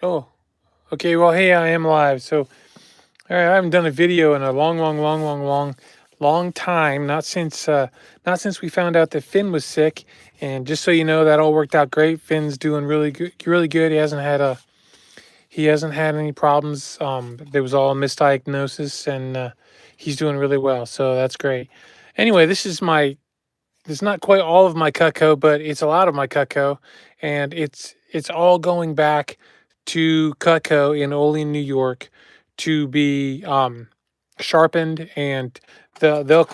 Oh, okay. Well, hey, I am live. So, all right, I haven't done a video in a long time. Not since we found out that Finn was sick. And just so you know, that all worked out great. Finn's doing really good, really good. He hasn't had any problems. There was all a misdiagnosis, and he's doing really well. So that's great. Anyway, it's not quite all of my Cutco, but it's a lot of my Cutco, and it's all going back to Cutco in Olean, New York, to be sharpened, and they'll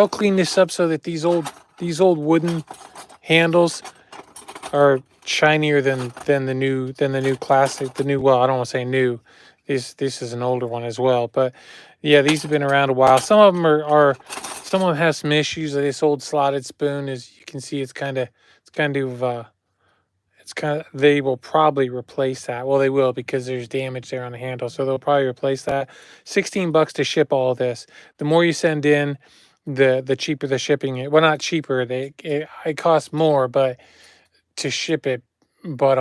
clean this up so that these old wooden handles are shinier than the new classic, the new, well, I don't want to say new. This is an older one as well, but yeah, these have been around a while. Some of them are some of them have some issues. This old slotted spoon, as you can see, it's kind of, they will probably replace that. Well, they will, because there's damage there on the handle, so they'll probably replace that. $16 to ship all of this. The more you send in, the cheaper the shipping. Well, not cheaper. It costs more, but to ship it, but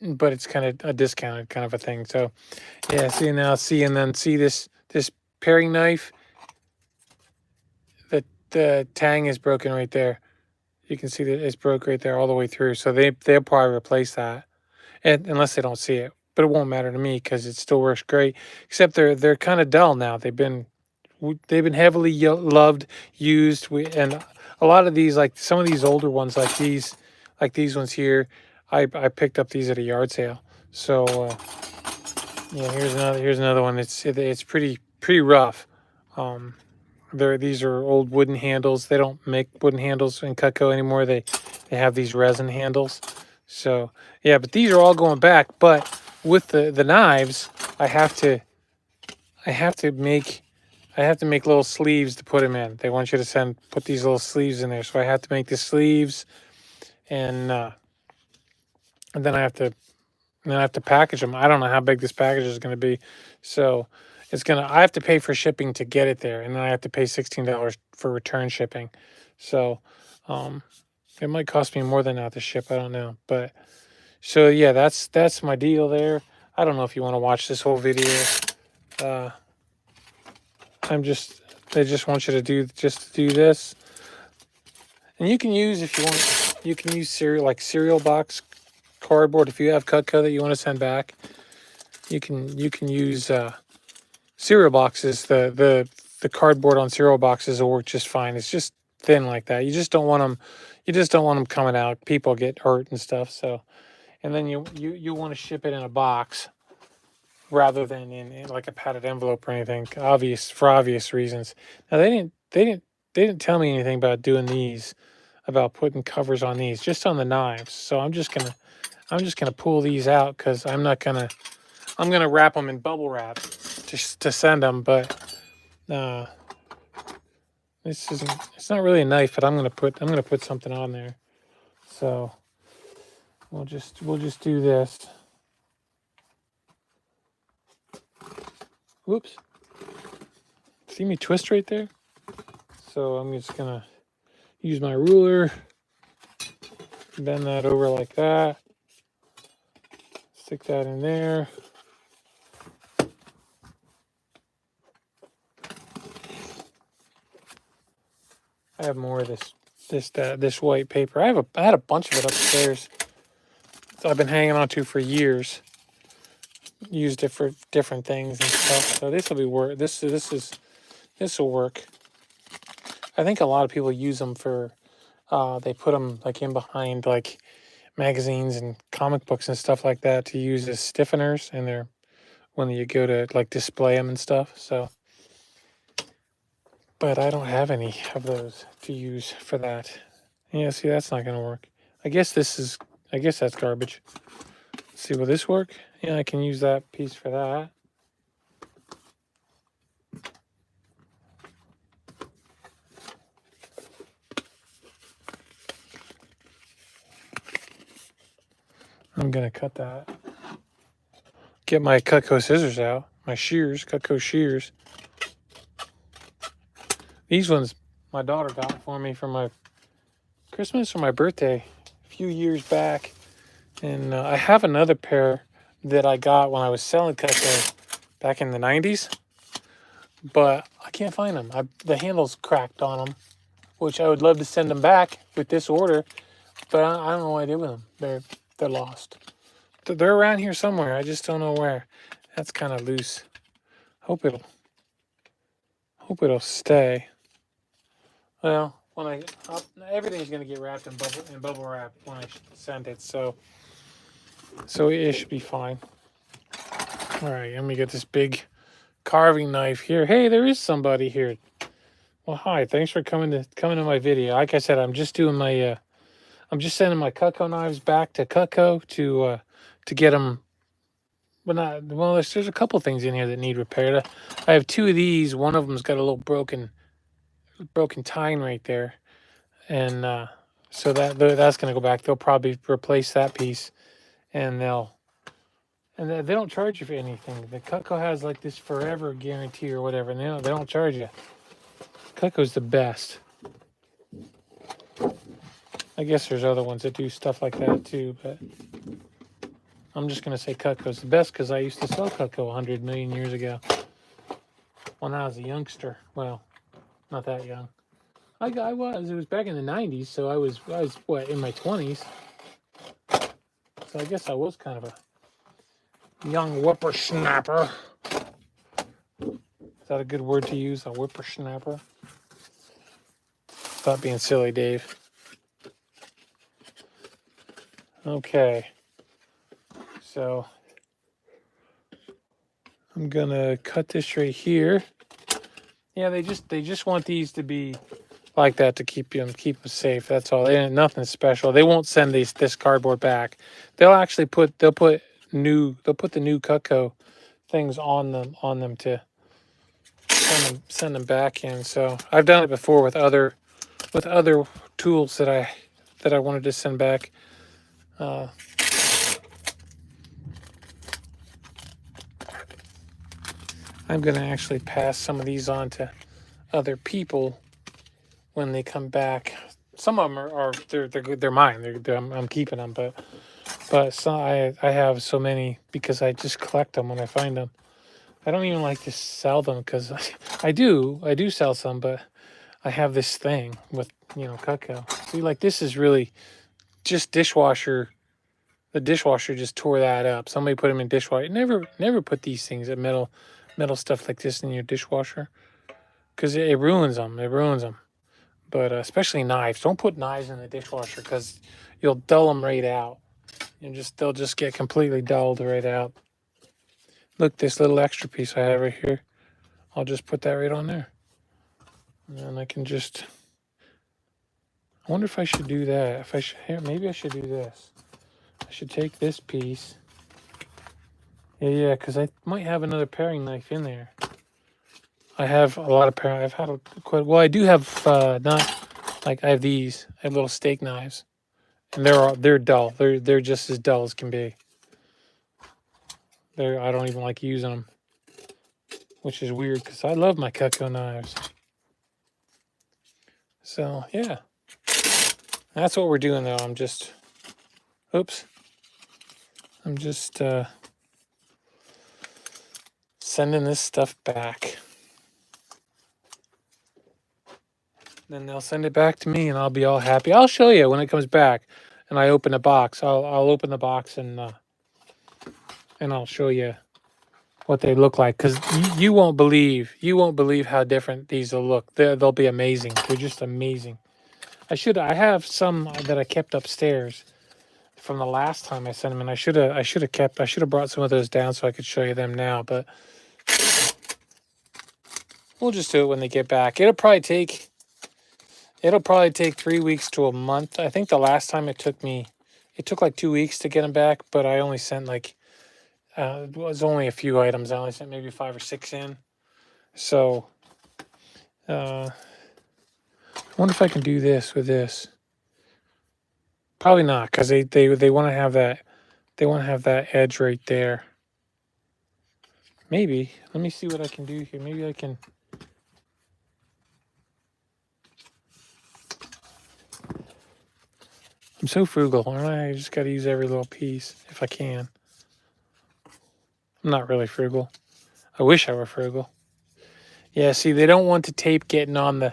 but it's kind of a discounted kind of a thing. So yeah, see now, see, and then see this paring knife. The tang is broken right there. You can see that it's broke right there all the way through. So they'll probably replace that, and unless they don't see it. But it won't matter to me because it still works great. Except they're kind of dull now. They've been heavily loved, used. And a lot of these, like some of these older ones, like these ones here, I picked up these at a yard sale. So yeah, here's another one. It's pretty rough. Um, these are old wooden handles. They don't make wooden handles in Cutco anymore. They have these resin handles. So yeah, but these are all going back. But with the knives, I have to I have to make I have to make little sleeves to put them in. They want you to put these little sleeves in there. So I have to make the sleeves, and and then I have to package them. I don't know how big this package is going to be, so I have to pay for shipping to get it there, and then I have to pay $16 for return shipping. So um, it might cost me more than that to ship. I don't know, but so yeah, that's my deal there. I don't know if you want to watch this whole video. Uh, I'm just They just want you to do this, and you can use, if you want, you can use cereal box cardboard. If you have Cutco that you want to send back, you can use cereal boxes. The cardboard on cereal boxes will work just fine. It's just thin like that. You just don't want them coming out. People get hurt and stuff. So, and then you want to ship it in a box rather than in like a padded envelope or anything. For obvious reasons. Now they didn't tell me anything about doing these, about putting covers on these, just on the knives. So I'm just gonna pull these out, because I'm gonna wrap them in bubble wrap to send them. But uh, it's not really a knife, but I'm gonna put something on there. So we'll just do this. Whoops! See me twist right there? So I'm just gonna use my ruler, bend that over like that, stick that in there. I have more of this white paper. I had a bunch of it upstairs. I've been hanging on to for years. Used it for different things and stuff. So this will be work. This will work. I think a lot of people use them for. They put them like in behind like magazines and comic books and stuff like that, to use as stiffeners, and they're when you go to like display them and stuff. So, but I don't have any of those to use for that. Yeah, see, that's not gonna work. I guess that's garbage. Let's see, will this work? Yeah, I can use that piece for that. I'm gonna cut that. Get my Cutco scissors out. My shears, Cutco shears. These ones my daughter got for me for my Christmas or my birthday a few years back. And I have another pair that I got when I was selling Cutco back in the 90s, but I can't find them. The handle's cracked on them, which I would love to send them back with this order, but I don't know what I did with them. They're lost. They're around here somewhere. I just don't know where. That's kind of loose. Hope it'll stay. Well, everything's gonna get wrapped in bubble wrap when I send it, so it should be fine. All right, let me get this big carving knife here. Hey, there is somebody here. Well, hi. Thanks for coming to my video. Like I said, I'm just doing my I'm just sending my Cutco knives back to Cutco to get them. Well, there's a couple things in here that need repaired. I have two of these. One of them's got a little broken tine right there, and so that's gonna go back. They'll probably replace that piece, and they don't charge you for anything. The Cutco has like this forever guarantee or whatever, and they don't charge you. Cutco's the best. I guess there's other ones that do stuff like that too, but I'm just gonna say Cutco's the best because I used to sell Cutco 100 million years ago when I was a youngster. Well, not that young. I was. It was back in the 90s, so I was what, in my 20s. So I guess I was kind of a young whippersnapper. Is that a good word to use? A whippersnapper? Stop being silly, Dave. Okay. So I'm gonna cut this right here. Yeah, they just want these to be like that to keep them safe. That's all. They ain't nothing special. They won't send this cardboard back. They'll actually put the new Cutco things on them to send them back in. So I've done it before with other tools that I wanted to send back. I'm gonna actually pass some of these on to other people when they come back. Some of them are they're good. They're mine. I'm keeping them, but some, I have so many because I just collect them when I find them. I don't even like to sell them because I do sell some, but I have this thing with Cutco. See, like this is really just dishwasher. The dishwasher just tore that up. Somebody put them in dishwasher. Never put these things at metal stuff like this in your dishwasher because it ruins them. It ruins them. But especially knives. Don't put knives in the dishwasher because you'll dull them right out. They'll just get completely dulled right out. Look, this little extra piece I have right here. I'll just put that right on there. And then I can just... I wonder if I should do that. Maybe I should do this. I should take this piece. Yeah, because I might have another paring knife in there. I have a lot of paring. I've had quite... Well, I do have not... Like, I have these. I have little steak knives. And they're dull. They're just as dull as can be. I don't even like using them, which is weird because I love my Cutco knives. So yeah, that's what we're doing though. I'm just sending this stuff back. Then they'll send it back to me, and I'll be all happy. I'll show you when it comes back, and I open the box. I'll open the box and I'll show you what they look like because you won't believe how different these will look. They'll be amazing. They're just amazing. I have some that I kept upstairs from the last time I sent them, and I should have brought some of those down so I could show you them now, but we'll just do it when they get back. It'll probably take 3 weeks to a month. I think the last time it took like 2 weeks to get them back, but I only sent it was only a few items. I only sent maybe 5 or 6 in. So I wonder if I can do this with this. Probably not, because they want to have that. They want to have that edge right there. Maybe. Let me see what I can do here. Maybe I can. I'm so frugal, aren't I? I just got to use every little piece if I can. I'm not really frugal. I wish I were frugal. Yeah, see, they don't want the tape getting on the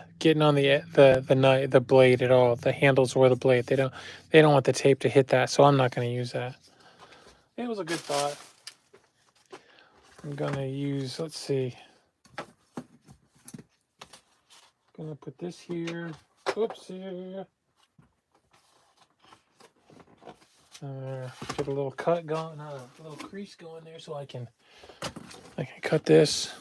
blade at all. The handles or the blade. They don't want the tape to hit that, so I'm not going to use that. It was a good thought. I'm going to use, let's see. Going to put this here. Oops, here. Get a little cut going, a little crease going there, so I can cut this.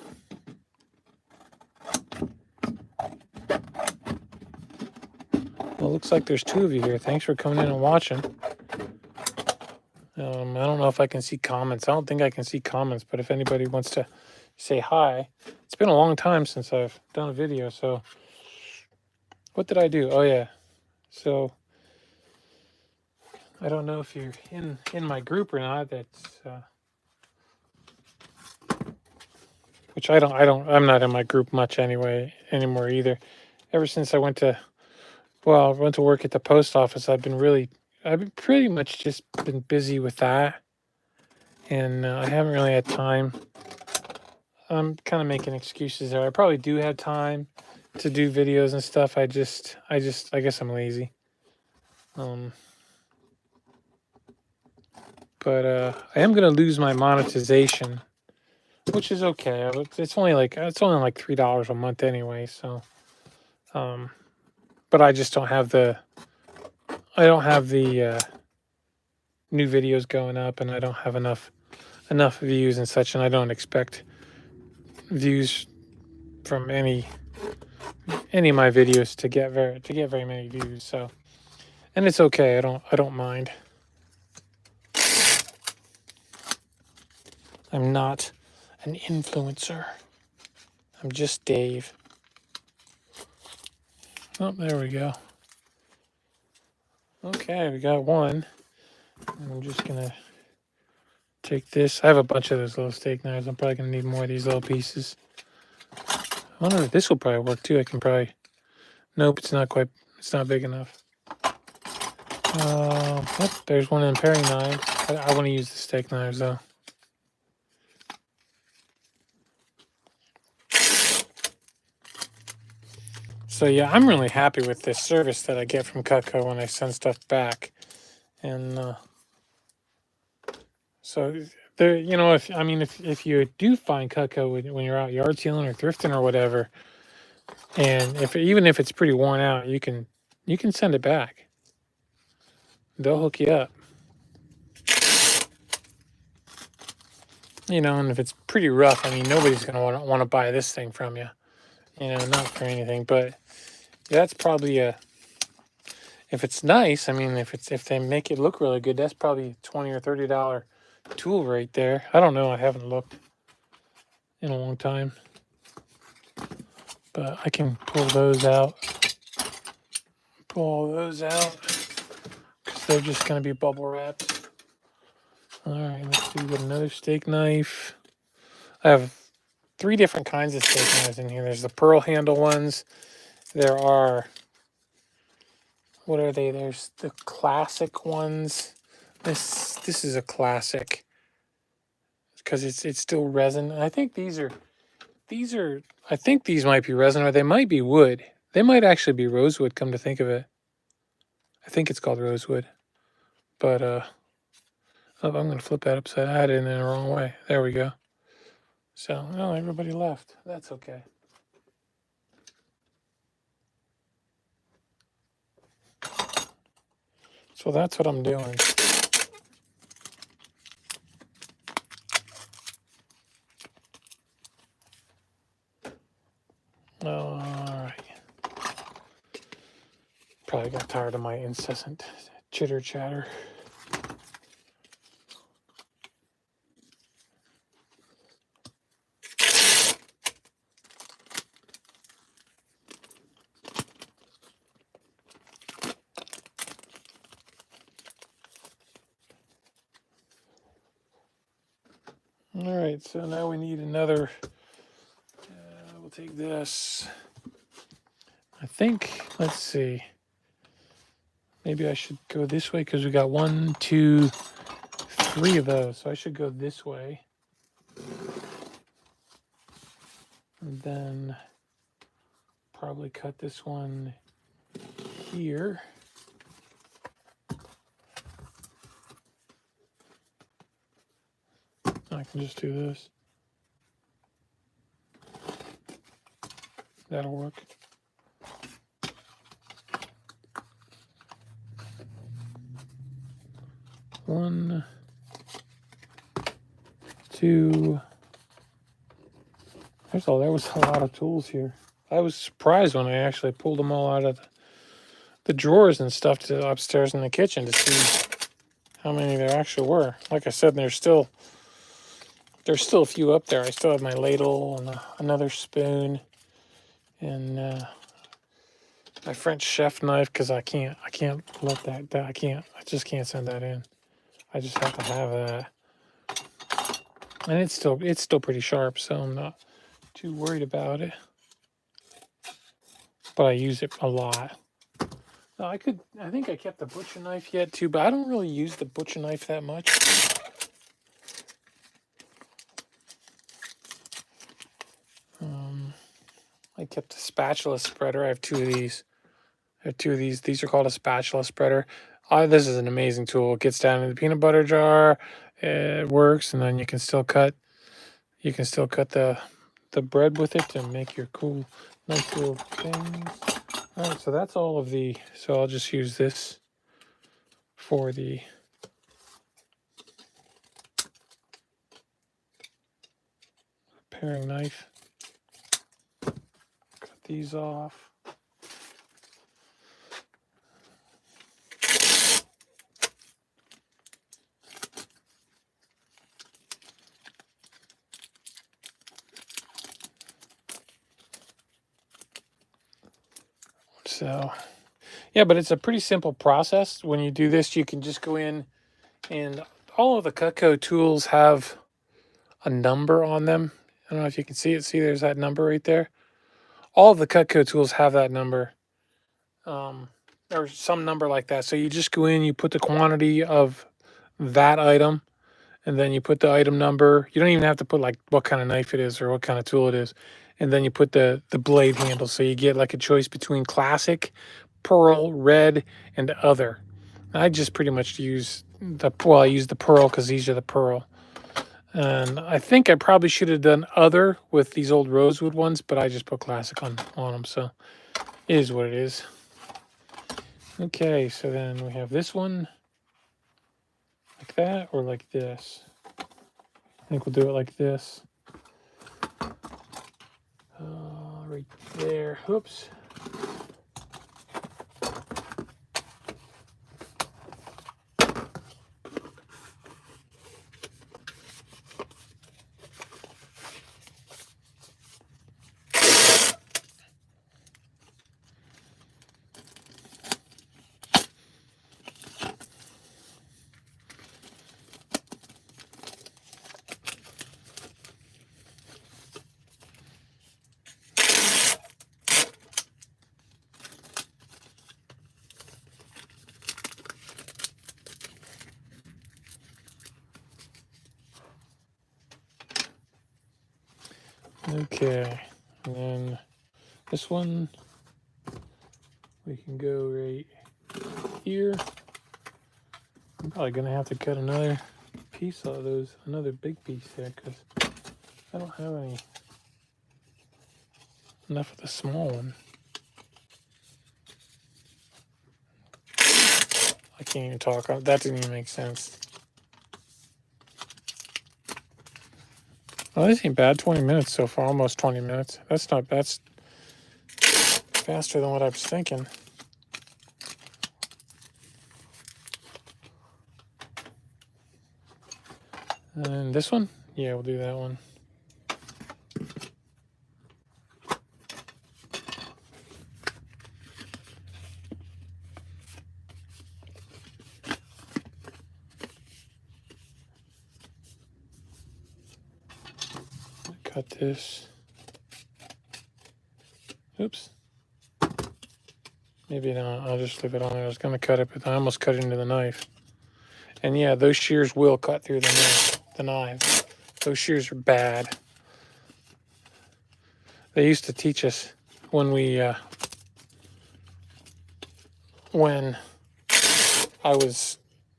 Well, it looks like there's two of you here. Thanks for coming in and watching. I don't know if I can see comments. I don't think I can see comments, but if anybody wants to say hi, it's been a long time since I've done a video. So, what did I do? Oh yeah, so I don't know if you're in my group or not. That's which I'm not in my group much anymore either. Ever since I went to work at the post office, I've been pretty much just been busy with that, and I haven't really had time. I'm kind of making excuses there. I probably do have time to do videos and stuff. I guess I'm lazy. But I am gonna lose my monetization, which is okay. It's only like $3 a month anyway. So, but I just don't have the new videos going up, and I don't have enough views and such, and I don't expect views from any of my videos to get very many views. So, and it's okay. I don't mind. I'm not an influencer. I'm just Dave. Oh, there we go. Okay, we got one. I'm just gonna take this. I have a bunch of those little steak knives. I'm probably gonna need more of these little pieces. I wonder if this will probably work too. I can probably. Nope, it's not big enough. Yep, there's one in paring knives. I want to use the steak knives though. So yeah, I'm really happy with this service that I get from Cutco when I send stuff back, and so there, if you do find Cutco when you're out yard sealing or thrifting or whatever, and even if it's pretty worn out, you can send it back. They'll hook you up. And if it's pretty rough, nobody's gonna want to buy this thing from you. Not for anything, but that's probably if it's nice. If they make it look really good, that's probably $20 or $30 tool right there. I don't know. I haven't looked in a long time, but I can pull those out. Pull all those out because they're just gonna be bubble wrapped. All right, let's see. We got another steak knife. I have 3 different kinds of steak knives in here. There's the pearl handle ones. There are, what are they? There's the classic ones. This is a classic because it's still resin. I think these are I think these might be resin, or they might be wood. They might actually be rosewood, come to think of it. I think it's called rosewood. But oh, I'm gonna flip that upside. I had it in the wrong way. There we go. So, no, everybody left. That's okay. So that's what I'm doing. All right. Probably got tired of my incessant chitter chatter. All right, so now we need another. We'll take this. I think, let's see. Maybe I should go this way because we got 1, 2, 3 of those. So I should go this way. And then probably cut this one here. I can just do this. That'll work. One, two. There was a lot of tools here. I was surprised when I actually pulled them all out of the drawers and stuff to upstairs in the kitchen to see how many there actually were. Like I said, there's still a few up there. I still have my ladle and another spoon and my French chef knife because I can't let that I just can't send that in. I just have to have that, and it's still pretty sharp, so I'm not too worried about it. But I use it a lot. Now, I think I kept the butcher knife yet too, but I don't really use the butcher knife that much. I kept a spatula spreader. I have 2 of these. These are called a spatula spreader. This is an amazing tool. It gets down in the peanut butter jar. It works, and then you can still cut. You can still cut the bread with it to make your cool, nice little things. All right, so that's all of the. So I'll just use this for the paring knife. Cut these off. So, yeah, but it's a pretty simple process. When you do this, you can just go in, and all of the Cutco tools have a number on them. I don't know if you can see it. See, there's that number right there. All of the Cutco tools have that number, or some number like that. So you just go in, you put the quantity of that item, and then you put the item number. You don't even have to put like what kind of knife it is or what kind of tool it is. And then you put the blade handle. So you get like a choice between classic, pearl, red, and other. I just pretty much use I use the pearl because these are the pearl. And I think I probably should have done other with these old rosewood ones, but I just put classic on them. So it is what it is. Okay, so then we have this one like that or like this. I think we'll do it like this. Right there. Oops. Okay, and then this one, we can go right here. I'm probably going to have to cut another piece out of those, another big piece there, because I don't have enough of the small one. I can't even talk. That didn't even make sense. Well, this ain't bad. 20 minutes so far, almost 20 minutes. That's faster than what I was thinking. And this one? Yeah, we'll do that one. Cut this. Oops. Maybe not. I'll just leave it on there. I was going to cut it, but I almost cut it into the knife. And yeah, those shears will cut through the knife. Those shears are bad. They used to teach us when when I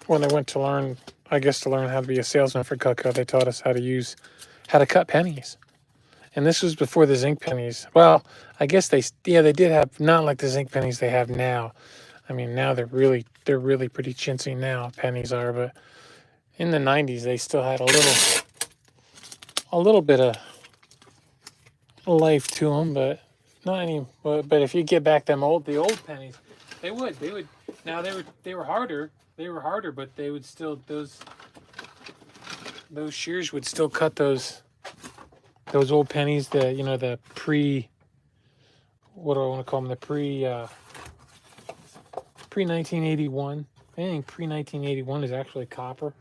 went to learn, I guess to learn how to be a salesman for Cutco, they taught us how to cut pennies. And this was before the zinc pennies. Well, I guess they did have, not like the zinc pennies they have now. I mean, now they're really pretty chintzy now, pennies are, but in the 90s they still had a little bit of life to them, but not any. But if you get back the old pennies, they would. Now they were harder. They were harder, but they would still those shears would still cut those old pennies. The pre, what do I want to call them? The pre 1981. I think pre 1981 is actually copper,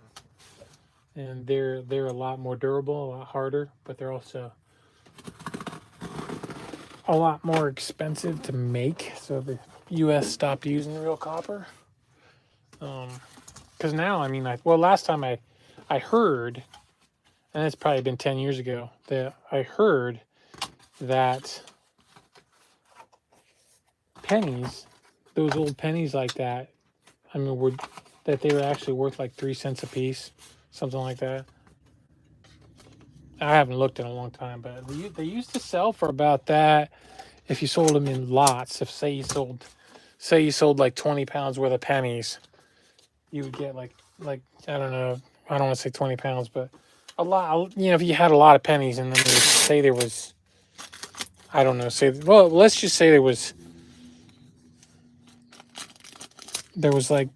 and they're a lot more durable, a lot harder, but they're also a lot more expensive to make. So the U.S. stopped using real copper. Because now, I mean, last time I heard, and it's probably been 10 years ago, that I heard that pennies, those old pennies like that, I mean, that they were actually worth like 3 cents a piece, something like that. I haven't looked in a long time, but they used to sell for about that if you sold them in lots. If say you sold like 20 pounds worth of pennies, you would get like I don't know, I don't want to say 20 pounds, but a lot. If you had a lot of pennies, and then they would say there was, I don't know, let's just say there was like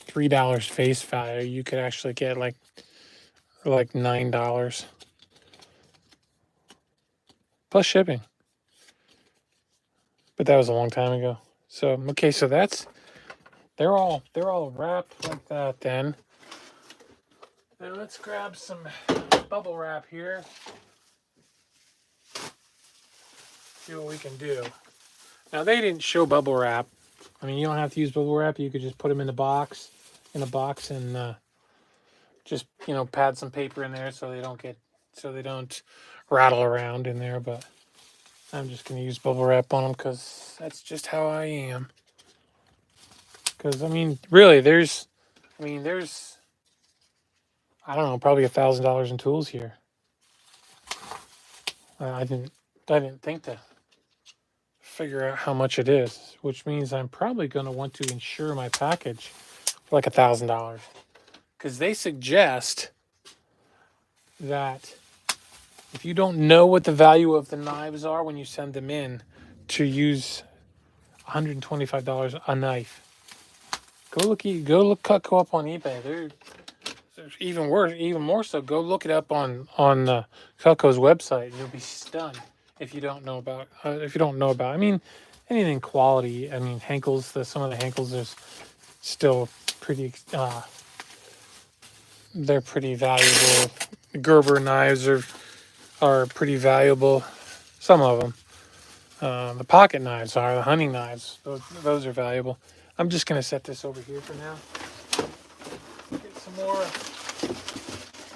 $3 face value, you could actually get like $9 plus shipping. But that was a long time ago. So okay, so they're all wrapped like that then. Now let's grab some bubble wrap here. See what we can do. Now they didn't show bubble wrap. I mean, you don't have to use bubble wrap. You could just put them in a box, and just pad some paper in there so they don't rattle around in there. But I'm just gonna use bubble wrap on them because that's just how I am. Because I mean, really, there's I don't know, probably $1,000 in tools here. I didn't think to figure out how much it is, which means I'm probably going to want to insure my package for like $1,000, because they suggest that if you don't know what the value of the knives are when you send them in, to use $125 a knife. Go look Cutco up on eBay. There's even more so. Go look it up on Cutco's website. You'll be stunned if you don't know about. I mean, anything quality. I mean, Henkel's. Some of the Henkel's is still pretty. They're pretty valuable. Gerber knives are pretty valuable. Some of them. The pocket knives are. The hunting knives. Those are valuable. I'm just gonna set this over here for now. Get some more.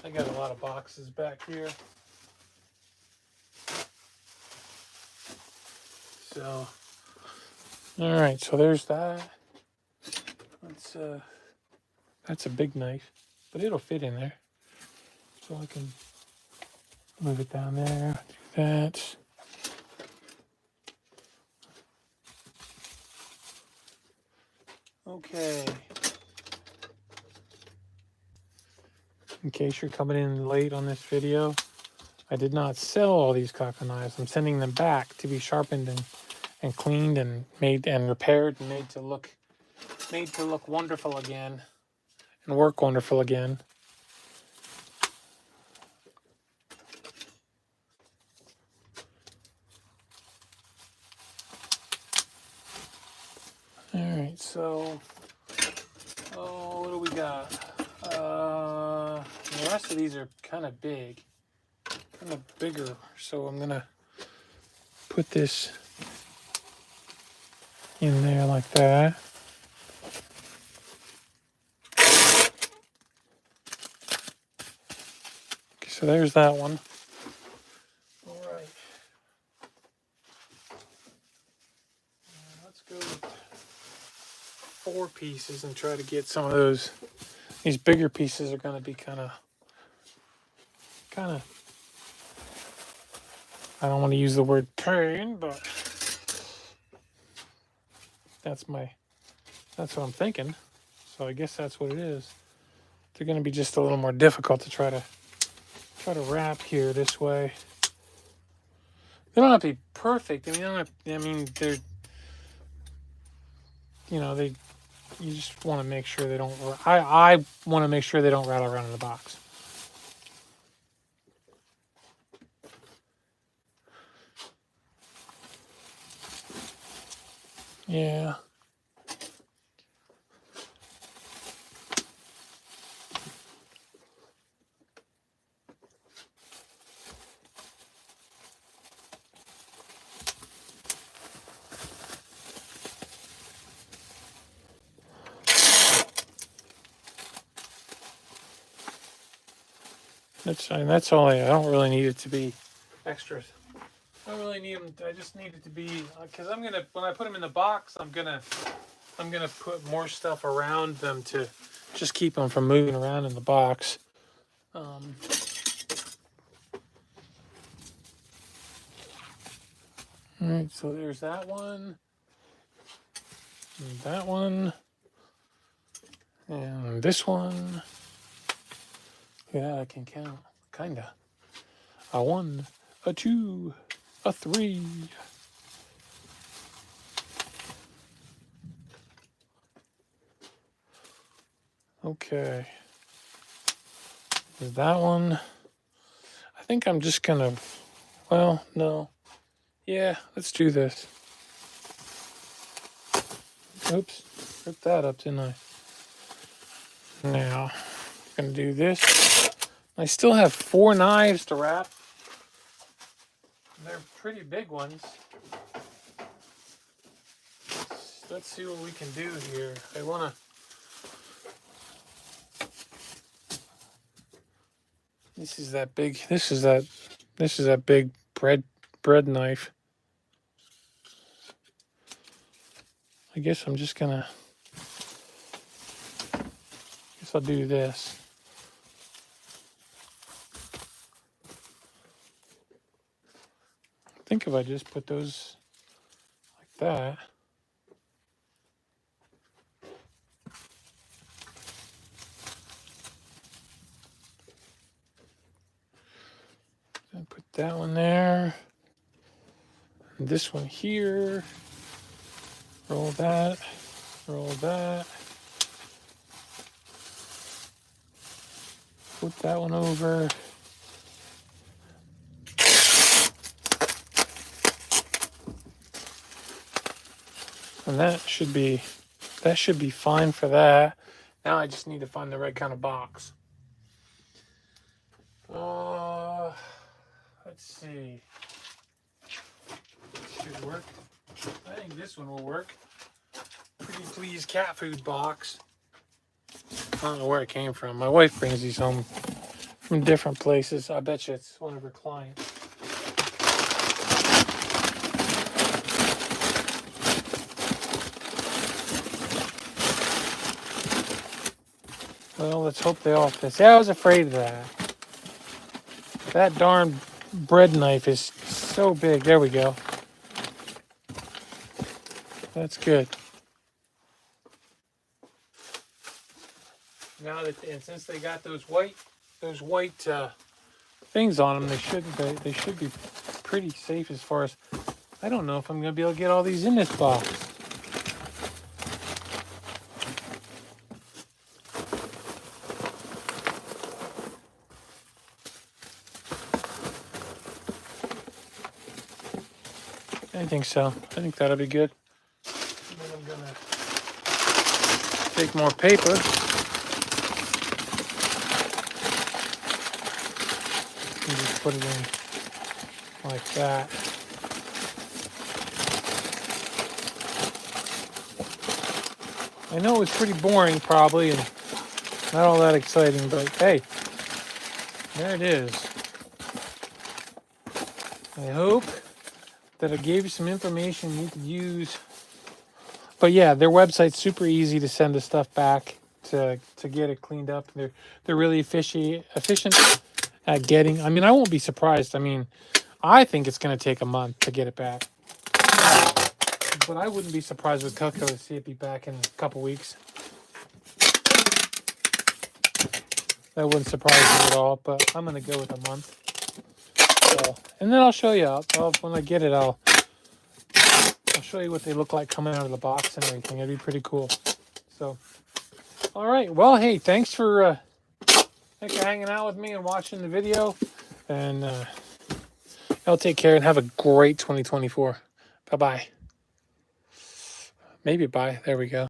I got a lot of boxes back here. So, all right. So there's that. That's a big knife, but it'll fit in there. So I can move it down there. Do that. Okay. In case you're coming in late on this video, I did not sell all these Cutco knives. I'm sending them back to be sharpened and cleaned and made and repaired and made to look wonderful again and work wonderful again. All right, so what do we got? The rest of these are kind of bigger, so I'm gonna put this in there like that. Okay, so there's that one. All right. Let's go with 4 pieces and try to get some of those. These bigger pieces are going to be kind of. I don't want to use the word pain, but that's what I'm thinking. So I guess that's what it is. They're going to be just a little more difficult to try to wrap here this way. They don't have to be perfect. They're, you just want to make sure they don't. I want to make sure they don't rattle around in the box. Yeah. That's all I don't really need it to be extras. I don't really need them. I just need it to be because when I put them in the box, I'm gonna put more stuff around them to just keep them from moving around in the box. All right, so there's that one, and that one, and this one. Yeah, I can count, kinda. A 1, a 2, a 3. Okay. There's that one. I think I'm just gonna, well, no. Yeah, let's do this. Oops, ripped that up, didn't I? Now, I'm gonna do this. I still have 4 knives to wrap. They're pretty big ones. Let's see what we can do here. I wanna. This is that big. This is that big bread knife. I guess I'm just gonna. Guess I'll do this. I think if I just put those like that. And put that one there. And this one here. Roll that. Roll that. Put that one over. And that should be fine for that. Now I just need to find the right kind of box. Let's see. This should work. I think this one will work. Pretty Please cat food box. I don't know where it came from. My wife brings these home from different places. I bet you it's one of her clients. Well, let's hope they all fit. See, I was afraid of that. That darn bread knife is so big. There we go. That's good. Now that, and since they got those white things on them, they should be pretty safe as far as. I don't know if I'm gonna be able to get all these in this box. I think so. I think that'll be good. And then I'm gonna take more paper. And just put it in like that. I know it's pretty boring probably and not all that exciting, but hey, there it is. I hope that I gave you some information you could use. But yeah, their website's super easy to send the stuff back to get it cleaned up. They're really efficient at getting. I mean, I won't be surprised. I mean, I think it's going to take a month to get it back, but I wouldn't be surprised with Cutco to see it be back in a couple weeks. That wouldn't surprise me at all. But I'm going to go with a month. So, and then I'll show you. When I get it, I'll show you what they look like coming out of the box and everything. It'd be pretty cool. So, all right. Well, hey, thanks for hanging out with me and watching the video. And y'all take care and have a great 2024. Bye-bye. Maybe bye. There we go.